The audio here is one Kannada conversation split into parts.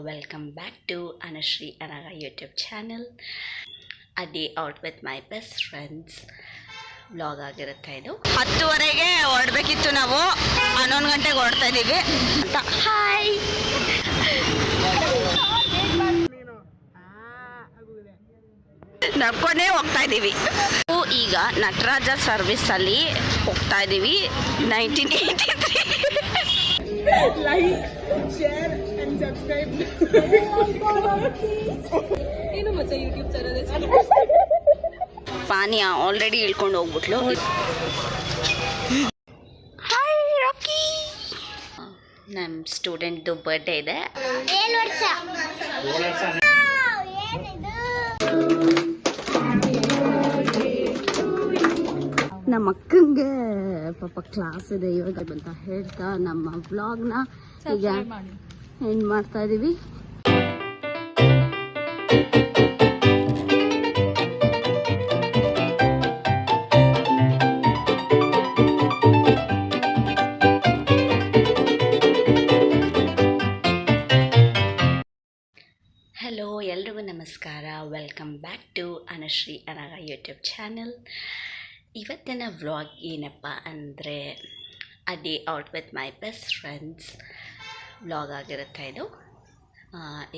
welcome back to Anushree Anaga YouTube channel. A day out with my best friends vlog ಆಗಿರುತ್ತೆ ಇದು. 10:30ಗೆ ಹೊರಡಬೇಕಿತ್ತು, ನಾವು 11 ಗಂಟೆಗೆ ಹೊರಡ್ತಾ ಇದೀವಿ ಅಂತ. ಹಾಯ್, ನಡ್ಕೊಂಡೇ ಹೋಗ್ತಾ ಇದ್ದೀವಿ. ಈಗ ನಟರಾಜ ಸರ್ವಿಸ್ ಅಲ್ಲಿ ಹೋಗ್ತಾ ಇದ್ದೀವಿ. 1983 ಲೈಕ್, ಶೇರ್ ಅಂಡ್ ಸಬ್ಸ್ಕ್ರೈಬ್. ಏನು ಮಚ್ಚ ಯೂಟ್ಯೂಬ್ ಚಾನಲ್ ಪಾನಿಯ ಆಲ್ರೆಡಿ ಇಳ್ಕೊಂಡು ಹೋಗ್ಬಿಟ್ಲು. ಹಾಯ್ ರಾಕಿ, ನಮ್ಮ ಸ್ಟೂಡೆಂಟ್ದು ಬರ್ಡೇ ಇದೆ. ನಮ್ಮ ಅಕ್ಕಂಗೆ ಪಾಪ ಕ್ಲಾಸ್ ಇದೆ ಇವಾಗ ಅಂತ ಹೇಳ್ತಾ ನಮ್ಮ ವ್ಲಾಗ್ನ ಈಗ ಎಂಡ್ ಮಾಡ್ತಾ ಇದೀವಿ. ಹಲೋ, ಎಲ್ರಿಗೂ ನಮಸ್ಕಾರ. Welcome back to Anushree Anaga YouTube channel. ಇವತ್ತಿನ ವ್ಲಾಗ್ ಏನಪ್ಪ ಅಂದರೆ a day out with my best friends vlog ಆಗಿರುತ್ತೆ ಇದು.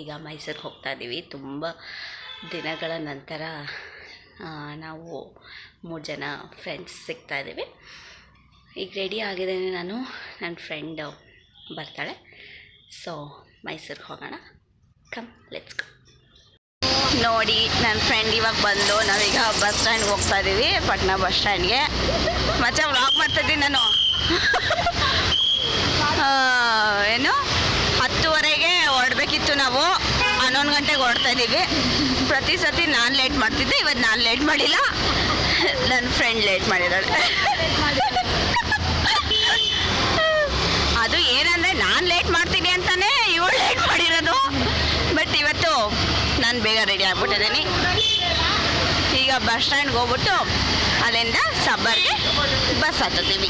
ಈಗ ಮೈಸೂರಿಗೆ ಹೋಗ್ತಾ ಇದ್ದೀವಿ. ತುಂಬ ದಿನಗಳ ನಂತರ ನಾವು 3 ಜನ ಫ್ರೆಂಡ್ಸ್ ಸಿಗ್ತಾ ಇದ್ದೀವಿ. ಈಗ ರೆಡಿ ಆಗಿದ್ದೇನೆ ನಾನು, ನನ್ನ ಫ್ರೆಂಡ್ ಬರ್ತಾಳೆ. ಸೊ ಮೈಸೂರಿಗೆ ಹೋಗೋಣ, ಕಮ್ ಲೆಟ್ಸ್ ಗೋ. ನೋಡಿ, ನನ್ನ ಫ್ರೆಂಡ್ ಇವಾಗ ಬಂದು ನಾವೀಗ ಬಸ್ ಸ್ಟ್ಯಾಂಡ್ಗೆ ಹೋಗ್ತಾ ಇದ್ದೀವಿ, ಪಟ್ನಾ ಬಸ್ ಸ್ಟ್ಯಾಂಡ್ಗೆ. ಮತ್ತೆ ವ್ಲಾಗ್ ಮಾಡ್ತಾಯಿದ್ದೀನಿ ನಾನು. ಏನು 10:30ಗೆ ಹೊರಡಬೇಕಿತ್ತು, ನಾವು 11 ಗಂಟೆಗೆ ಹೊರಡ್ತಾ ಇದ್ದೀವಿ. ಪ್ರತಿ ಸತಿ ನಾನು ಲೇಟ್ ಮಾಡ್ತಿದ್ದೆ, ಇವತ್ತು ನಾನು ಲೇಟ್ ಮಾಡಿಲ್ಲ, ನನ್ನ ಫ್ರೆಂಡ್ ಲೇಟ್ ಮಾಡಿದ್ದಾಳೆ. ಅದು ಏನಂದರೆ ನಾನು ಲೇಟ್ ಮಾಡ್ತೀನಿ ಅಂತಾನೆ ಇವಳು ಲೇಟ್ ಮಾಡಿರೋದು. ಬಟ್ ಇವತ್ತು ನಾನು ಬೇಗ ರೆಡಿ ಆಗ್ಬಿಟ್ಟಿದ್ದೀನಿ. ಈಗ ಬಸ್ ಸ್ಟ್ಯಾಂಡ್ಗೆ ಹೋಗ್ಬಿಟ್ಟು ಅಲ್ಲಿಂದ ಸಬ್ಬರ್ಗೆ ಬಸ್ ಹತ್ತಿದ್ದೀವಿ.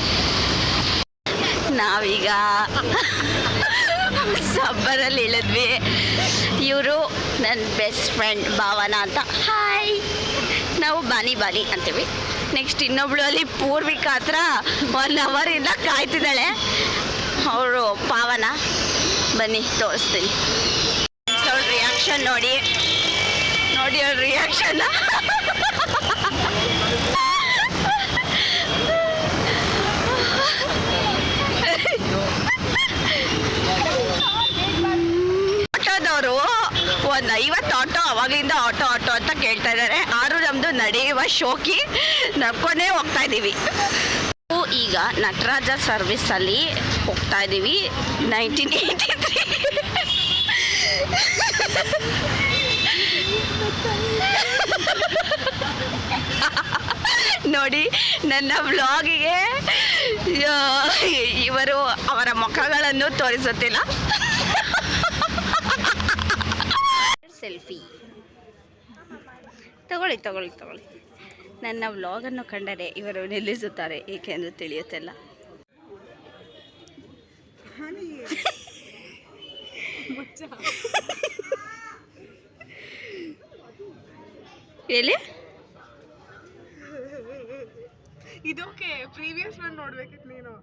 ನಾವೀಗ ಸಬ್ಬರಲ್ಲಿ ಇಳಿದ್ವಿ. ಇವರು ನನ್ನ ಬೆಸ್ಟ್ ಫ್ರೆಂಡ್ ಭಾವನ ಅಂತ. ಹಾಯ್, ನಾವು ಬಾನಿ ಅಂತೀವಿ. ನೆಕ್ಸ್ಟ್ ಇನ್ನೊಬ್ಳು ಅಲ್ಲಿ ಪೂರ್ವಿಕಾ ಹತ್ರ 1 ಅವರಿಂದ ಕಾಯ್ತಿದ್ದಾಳೆ. ಅವರು ಪಾವನ. ಬನ್ನಿ ತೋರಿಸ್ತೀನಿ. ಅವಳ ರಿಯಾಕ್ಷನ್ ನೋಡಿ ಅವಳ ರಿಯಾಕ್ಷನ್. ಆಟೋದವರು ಒಂದು 50 ಆಟೋ ಅವಾಗಲಿಂದ ಆಟೋ ಅಂತ ಕೇಳ್ತಾ ಇದ್ದಾರೆ. ನಮ್ಮದು ನಡೆಯುವ ಶೋಕಿ, ನಡ್ಕೊಂಡೇ ಹೋಗ್ತಾ ಇದ್ದೀವಿ. ಈಗ ನಟರಾಜ ಸರ್ವಿಸ್ ಅಲ್ಲಿ ಹೋಗ್ತಾ ಇದ್ದೀವಿ. 1983 ನೋಡಿ, ನನ್ನ ವ್ಲಾಗಿಗೆ ಇವರು ಅವರ ಮುಖಗಳನ್ನು ತೋರಿಸುತ್ತಿಲ್ಲ. ಸೆಲ್ಫಿ ತಗೊಳ್ಳಿ. ನನ್ನ ವ್ಲಾಗನ್ನು ಕಂಡರೆ ಇವರು ನಿಲ್ಲಿಸುತ್ತಾರೆ, ಏಕೆಂದು ತಿಳಿಯುತ್ತಿಲ್ಲ. ಎಲ್ಲಿ ಇದಕ್ಕೆ ಪ್ರೀವಿಯಸ್ ಒನ್ ನೋಡ್ಬೇಕಿತ್ತು ನೀನು.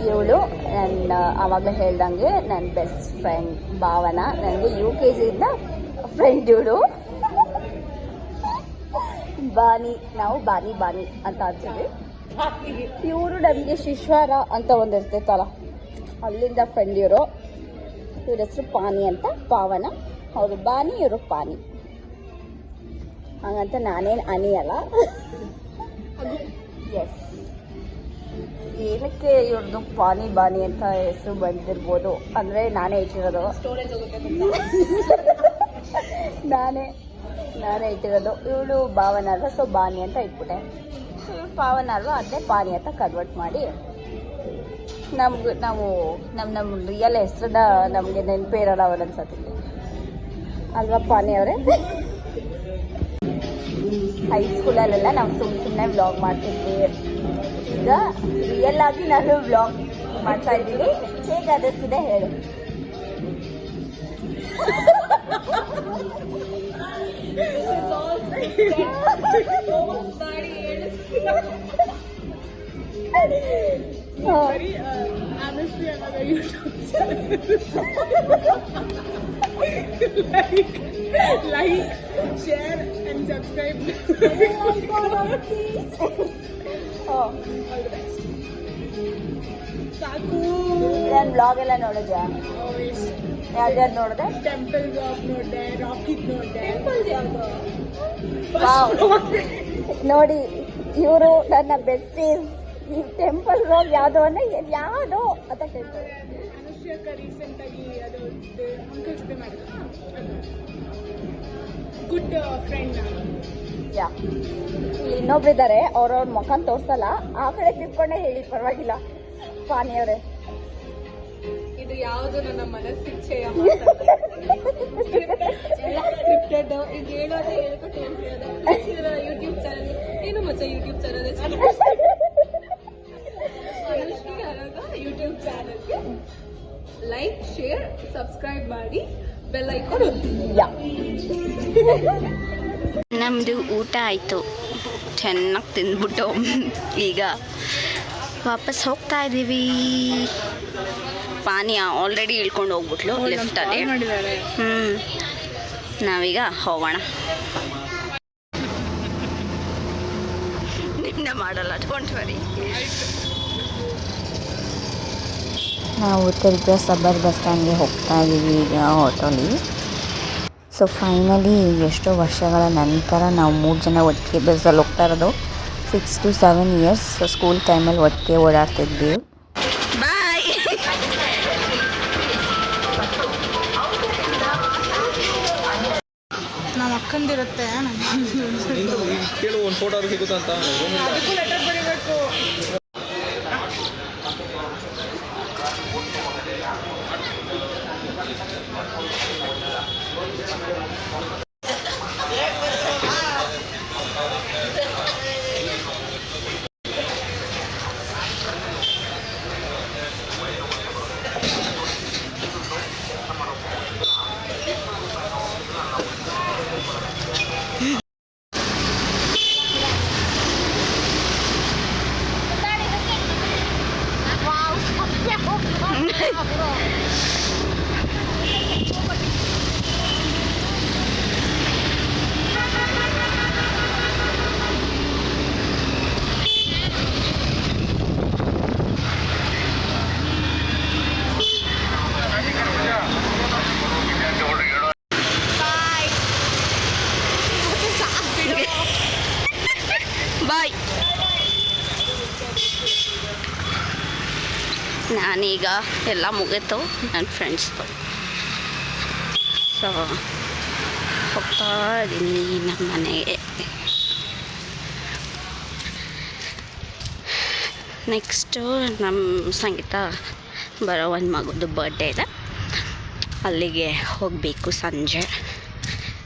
ಇವಳು ನನ್ನ ಆವಾಗಲೇ ಹೇಳ್ದಂಗೆ ನನ್ನ ಬೆಸ್ಟ್ ಫ್ರೆಂಡ್ ಭಾವನ. ನನಗೆ UKGಯಿಂದ ಫ್ರೆಂಡ್ ಇವಳು. ನಾವು ಬಾನಿ ಅಂತ ಅಂತೀವಿ. ಇವರು ನಮಗೆ ಶಿಶ್ವಾರ ಅಂತ ಒಂದು ಇರ್ತಿತ್ತಲ್ಲ, ಅಲ್ಲಿಂದ ಫ್ರೆಂಡ್ ಇವರು. ಇವ್ರ ಹೆಸರು ಪಾನಿ ಅಂತ, ಪಾವನ. ಅವರು ಬಾನಿ, ಇವರು ಪಾನಿ. ಹಾಗಂತ ನಾನೇನು ಅನಿ ಅಲ್ಲ. ಎಸ್, ಏನಕ್ಕೆ ಇವ್ರದ್ದು ಬಾನಿ ಅಂತ ಹೆಸರು ಬಂದಿರ್ಬೋದು ಅಂದರೆ ನಾನೇ ಇಟ್ಟಿರೋದು. ನಾನೇ ಇಟ್ಟಿರೋದು. ಇವಳು ಭಾವನ ಅಲ್ವಾ, ಸೊ ಬಾನಿ ಅಂತ ಇಟ್ಬಿಟ್ಟೆ. ಪಾವನ ಅಲ್ವಾ, ಅದನ್ನೇ ಪಾನಿ ಅಂತ ಕನ್ವರ್ಟ್ ಮಾಡಿ ನಾವು ನಮ್ಮ ರಿಯಲ್ ಹೆಸರನ್ನ ನಮಗೆ ನೆನಪೇ ಇರೋಲ್ಲ ಒಂದೊಂದ್ಸತಿ ಅಲ್ವಾ ಪಾನಿ ಅವರೇ. ಹೈಸ್ಕೂಲಲ್ಲೆಲ್ಲ ನಾವು ಸುಮ್ಮನೆ ವ್ಲಾಗ್ ಮಾಡ್ತಿದ್ವಿ. ಈಗ ರಿಯಲ್ ಆಗಿ ನಾನು ವ್ಲಾಗ್ ಮಾಡ್ತಾ ಇದ್ದೀನಿ. ಹೇಗೆ ಅನ್ನಿಸ್ತಿದೆ ಹೇಳು. Honestly, another YouTube like, share, and subscribe. All the best. ಸಾಕು. ನಾನು ವ್ಲಾಗ್ ಎಲ್ಲ ನೋಡಿದ್ಯಾ? Always. ಯಾವ್ದು ನೋಡಿದೆ? ಟೆಂಪಲ್ ವ್ಲಾಗ್ ನೋಡಿದೆ, ರಾಕಿಟ್ ನೋಡಿದೆ. ಟೆಂಪಲ್ ಯಾವುದು? ನೋಡಿ, ಇವರು ನನ್ನ ಬೆಸ್ಟೀಸ್. ಈ ಟೆಂಪಲ್ ವ್ಲಾಗ್ ಯಾವುದು ಅಂದ್ರೆ ಯಾವುದು ಅಂತ ಕೇಳ್ತಾರೆ. ಅನುಶ್ರೀಕ ರೀಸೆಂಟ್ ಆಗಿ ಅದು ಅಂಕಲ್ ಜೊತೆ ಮಾಡಿದ ಗುಡ್ ಫ್ರೆಂಡ್ ನಾನು. ಯಾ, ಇಲ್ಲಿ ಇನ್ನೊಬ್ರಿದ್ದಾರೆ, ಅವ್ರವ್ರ ಮುಖನ ತೋರ್ಸಲ್ಲ, ಆ ಕಡೆ ತಿಳ್ಕೊಂಡೆ ಹೇಳಿ, ಪರವಾಗಿಲ್ಲ. ಪಾನಿಯವರೇ, ಇದು ಯಾವುದು ನನ್ನ ಮನಸ್ಸಿಚ್ಛೆಯ ಸ್ಕ್ರಿಪ್ಟೆಡ್. ಈಗ ಹೇಳೋದೇ ಹೇಳ್ಕೊಟ್ಟು ಯೂಟ್ಯೂಬ್ ಚಾನಲ್ ಏನು ಮಚ್ಚ ಯೂಟ್ಯೂಬ್ ಚಾನಲ್ ಯೂಟ್ಯೂಬ್ ಚಾನಲ್ಗೆ ಲೈಕ್, ಶೇರ್, ಸಬ್ಸ್ಕ್ರೈಬ್ ಮಾಡಿ, ಬೆಲ್ ಐಕಾನ್ ಒತ್ತಿ. ಯಾ, ನಮ್ಮದು ಊಟ ಆಯಿತು, ಚೆನ್ನಾಗಿ ತಿಂದ್ಬಿಟ್ಟು ಈಗ ವಾಪಸ್ ಹೋಗ್ತಾ ಇದ್ದೀವಿ. ಪಾನೀಯ ಆಲ್ರೆಡಿ ಇಳ್ಕೊಂಡು ಹೋಗ್ಬಿಟ್ಲು ಲಿಫ್ಟಲ್ಲಿ. ನಾವೀಗ ಹೋಗೋಣ. ನಿಮ್ಮನ್ನ ಮಾಡಲ್ಲ, ಡೋಂಟ್ ವರಿ. ನಾವು ತಿರ್ಗ ಸಬರ್ ಬಸ್ ಸ್ಟ್ಯಾಂಡ್ಗೆ ಹೋಗ್ತಾ ಇದ್ದೀವಿ ಈಗ ಆಟೋಲಿ. ಸೊ ಫೈನಲಿ ಎಷ್ಟೋ ವರ್ಷಗಳ ನಂತರ ನಾವು 3 ಜನ ಒಟ್ಟಿಗೆ ಬಸ್ಸಲ್ಲಿ ಹೋಗ್ತಾ ಇರೋದು. 6 to 7 ಇಯರ್ಸ್ ಸ್ಕೂಲ್ ಟೈಮಲ್ಲಿ ಒಟ್ಟಿಗೆ ಓಡಾಡ್ತಿದ್ವಿ. ಬಾಯ್. ನಮ್ಮ ಅಕ್ಕಂದಿರುತ್ತೆ, ಕೇಳು ಒಂದು ಫೋಟೋ ಸಿಗುತ್ತಾ ಅಂತ. ಅದಕ್ಕೂ ಲೆಟರ್ ಬರೀಬೇಕು. ಬಾಯ್. ನಾನೀಗ ಎಲ್ಲ ಮುಗೀತು ನನ್ನ ಫ್ರೆಂಡ್ಸ್ದು. ಸೊ ಹೋಗ್ತಾ ಇದ್ದೀನಿ ನಮ್ಮ ಮನೆಗೆ. ನೆಕ್ಸ್ಟು ನಮ್ಮ ಸಂಗೀತ ಬರೋ ಒಂದು ಮಗುದು ಬರ್ಡೇ ಇದೆ, ಅಲ್ಲಿಗೆ ಹೋಗಬೇಕು ಸಂಜೆ.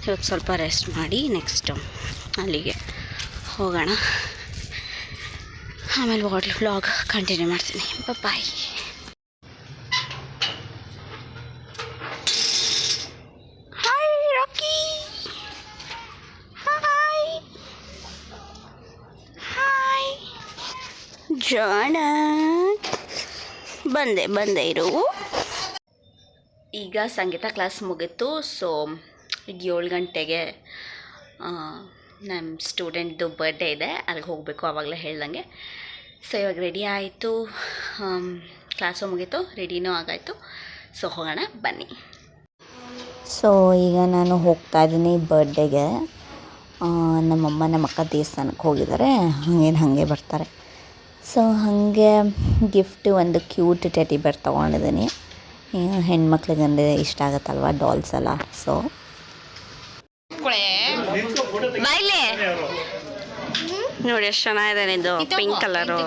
ಇವತ್ತು ಸ್ವಲ್ಪ ರೆಸ್ಟ್ ಮಾಡಿ ನೆಕ್ಸ್ಟು ಅಲ್ಲಿಗೆ ಹೋಗೋಣ. ಆಮೇಲೆ ವ್ಲಾಗ್ ಕಂಟಿನ್ಯೂ ಮಾಡ್ತೀನಿ. ಬಾಯ್. ಹಾಯ್ ರಾಕಿ. ಹಾಯ್ ಹಾಯ್ ಜಾಣ. ಬಂದೆ ಇರು. ಈಗ ಸಂಗೀತ ಕ್ಲಾಸ್ ಮುಗೀತು. ಸೊ ಈಗ 7 ಗಂಟೆಗೆ ನಮ್ಮ ಸ್ಟೂಡೆಂಟ್ದು ಬರ್ಡೇ ಇದೆ, ಅಲ್ಲಿಗೆ ಹೋಗಬೇಕು, ಆವಾಗಲೇ ಹೇಳ್ದಂಗೆ. ಸೊ ಇವಾಗ ರೆಡಿ ಆಯಿತು, ಕ್ಲಾಸು ಮುಗೀತು, ರೆಡಿನೂ ಆಗಾಯಿತು. ಸೊ ಹೋಗೋಣ ಬನ್ನಿ. ಸೊ ಈಗ ನಾನು ಹೋಗ್ತಾ ಇದ್ದೀನಿ ಬರ್ಡೇಗೆ. ನಮ್ಮಮ್ಮ ನಮ್ಮ ಅಕ್ಕ ದೇವಸ್ಥಾನಕ್ಕೆ ಹೋಗಿದ್ದಾರೆ, ಹಾಗೆ ಬರ್ತಾರೆ. ಸೊ ಹಾಗೆ ಗಿಫ್ಟು ಒಂದು ಕ್ಯೂಟ್ ಟೆಡಿ ಬೇರ್ ತೊಗೊಂಡಿದ್ದೀನಿ. ಹೆಣ್ಮಕ್ಳಿಗಂದ್ರೆ ಇಷ್ಟ ಆಗುತ್ತಲ್ವ ಡಾಲ್ಸ್ ಎಲ್ಲ. ಸೊ ಬಾಯ್ಲೆ ನೋಡಿ ಎಷ್ಟು ಚೆನ್ನಾಗಿದೆ ಇದು ಪಿಂಕ್ ಕಲರು.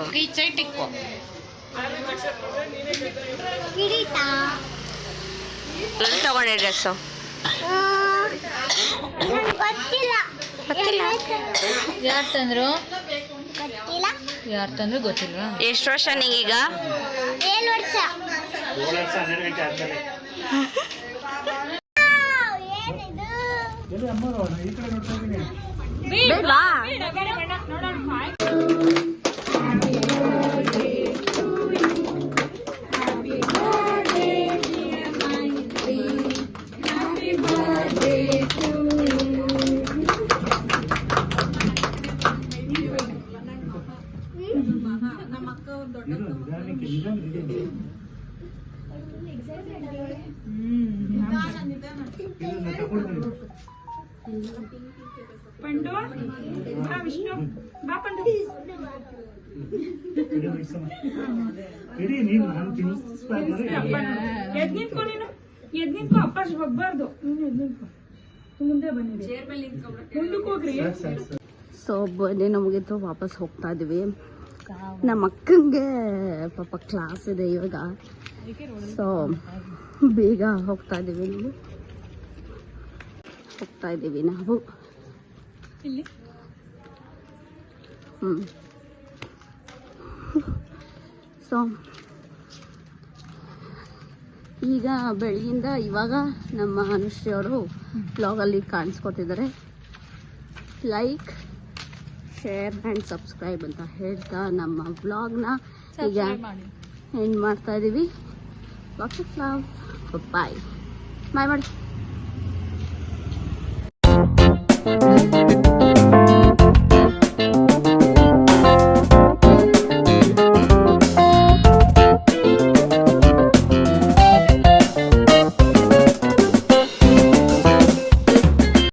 ಎಲ್ಲಿ ತಗೊಂಡೆ ಡ್ರೆಸ್ಸು? ಗೊತ್ತಿಲ್ಲ ಗೊತ್ತಿಲ್ಲ. ಯಾರು ತಂದ್ರು? ಯಾರು ತಂದ್ರೆ ಗೊತ್ತಿಲ್ವಾ? ಎಷ್ಟು ವರ್ಷ ನಿಂಗೀಗ? 7 ವರ್ಷ. ಬೇಡ್ವಾ? पंडू बा विष्णु बा पंडू ಎದ್ ನಿಂತ್ಕೊ ನೀನು ಎದ್ ನಿಂತ್ಕೊ ಅಪ್ಪ ಹೋಗ್ಬಾರ್ದು ಮುಂದೆ ಬನ್ನಿ ಮುಂದಕ್ಕೆ ಹೋಗ್ರಿ ಸೊ ಬರ್ಡೇ ಮುಗೀತು ವಾಪಸ್ ಹೋಗ್ತಾ ಇದೀವಿ ನಮ್ಮ ಅಕ್ಕಂಗೆ ಪಾಪ ಕ್ಲಾಸ್ ಇದೆ ಇವಾಗ ಸೊ ಬೇಗ ಹೋಗ್ತಾ ಇದೀವಿ ನಾವು ಇಲ್ಲಿ ಸೊ ಈಗ ಬೆಳಗಿಂದ ಇವಾಗ ನಮ್ಮ ಅನುಶ್ರೀ ಅವರು ಬ್ಲಾಗಲ್ಲಿ ಕಾಣಿಸ್ಕೊತಿದ್ದಾರೆ. ಲೈಕ್ ಶೇರ್ ಆ್ಯಂಡ್ ಸಬ್ಸ್ಕ್ರೈಬ್ ಅಂತ ಹೇಳ್ತಾ ನಮ್ಮ ವ್ಲಾಗ್ನ ಈಗ ಎಂಡ್ ಮಾಡ್ತಾ ಇದ್ದೀವಿ. ಬಾಯ್ ಬಾಯ್ ಮಾಡಿ.